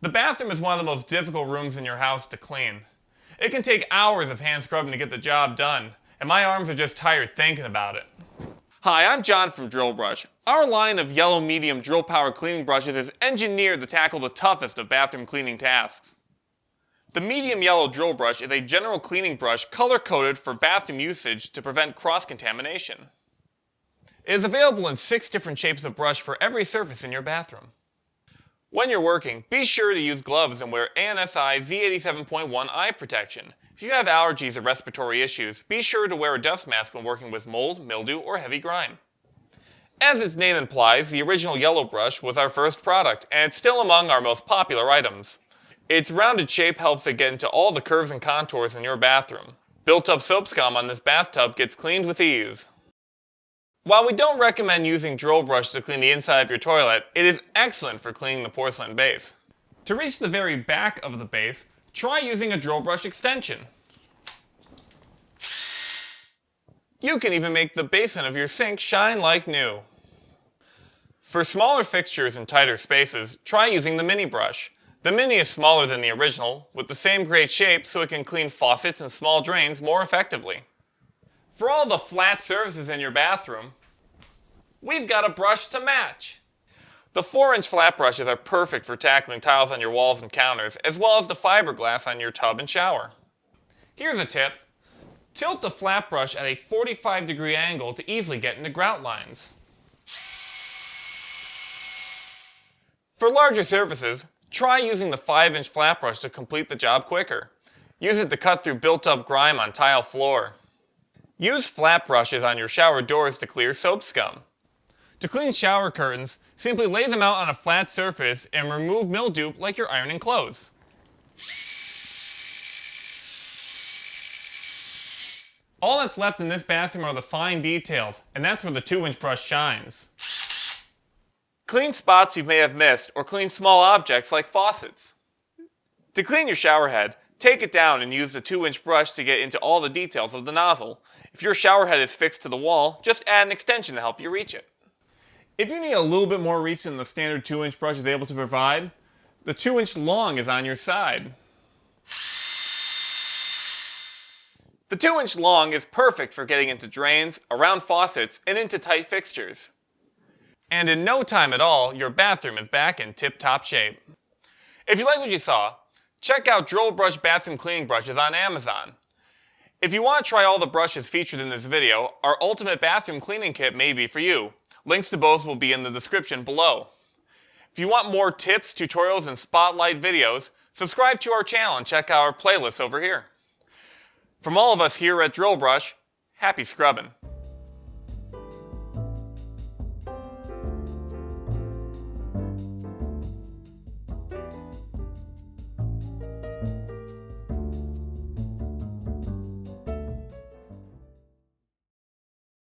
The bathroom is one of the most difficult rooms in your house to clean. It can take hours of hand scrubbing to get the job done, and my arms are just tired thinking about it. Hi, I'm John from Drillbrush. Our line of yellow medium drill power cleaning brushes is engineered to tackle the toughest of bathroom cleaning tasks. The medium yellow drill brush is a general cleaning brush color-coded for bathroom usage to prevent cross-contamination. It is available in 6 different shapes of brush for every surface in your bathroom. When you're working, be sure to use gloves and wear ANSI Z87.1 eye protection. If you have allergies or respiratory issues, be sure to wear a dust mask when working with mold, mildew, or heavy grime. As its name implies, the original yellow brush was our first product, and it's still among our most popular items. Its rounded shape helps it get into all the curves and contours in your bathroom. Built-up soap scum on this bathtub gets cleaned with ease. While we don't recommend using drill brush to clean the inside of your toilet, it is excellent for cleaning the porcelain base. To reach the very back of the base, try using a drill brush extension. You can even make the basin of your sink shine like new. For smaller fixtures and tighter spaces, try using the mini brush. The mini is smaller than the original, with the same great shape so it can clean faucets and small drains more effectively. For all the flat surfaces in your bathroom, we've got a brush to match. The 4-inch flat brushes are perfect for tackling tiles on your walls and counters, as well as the fiberglass on your tub and shower. Here's a tip. Tilt the flat brush at a 45-degree angle to easily get into grout lines. For larger surfaces, try using the 5-inch flat brush to complete the job quicker. Use it to cut through built-up grime on tile floor. Use flat brushes on your shower doors to clear soap scum. To clean shower curtains, simply lay them out on a flat surface and remove mildew like you're ironing clothes. All that's left in this bathroom are the fine details, and that's where the 2-inch brush shines. Clean spots you may have missed, or clean small objects like faucets. To clean your shower head, take it down and use the 2-inch brush to get into all the details of the nozzle. If your shower head is fixed to the wall, just add an extension to help you reach it. If you need a little bit more reach than the standard 2-inch brush is able to provide, the 2-inch long is on your side. The 2-inch long is perfect for getting into drains, around faucets, and into tight fixtures. And in no time at all, your bathroom is back in tip-top shape. If you like what you saw, check out Drillbrush bathroom cleaning brushes on Amazon. If you want to try all the brushes featured in this video, our ultimate bathroom cleaning kit may be for you. Links to both will be in the description below. If you want more tips, tutorials, and spotlight videos, subscribe to our channel and check out our playlists over here. From all of us here at Drillbrush, happy scrubbing.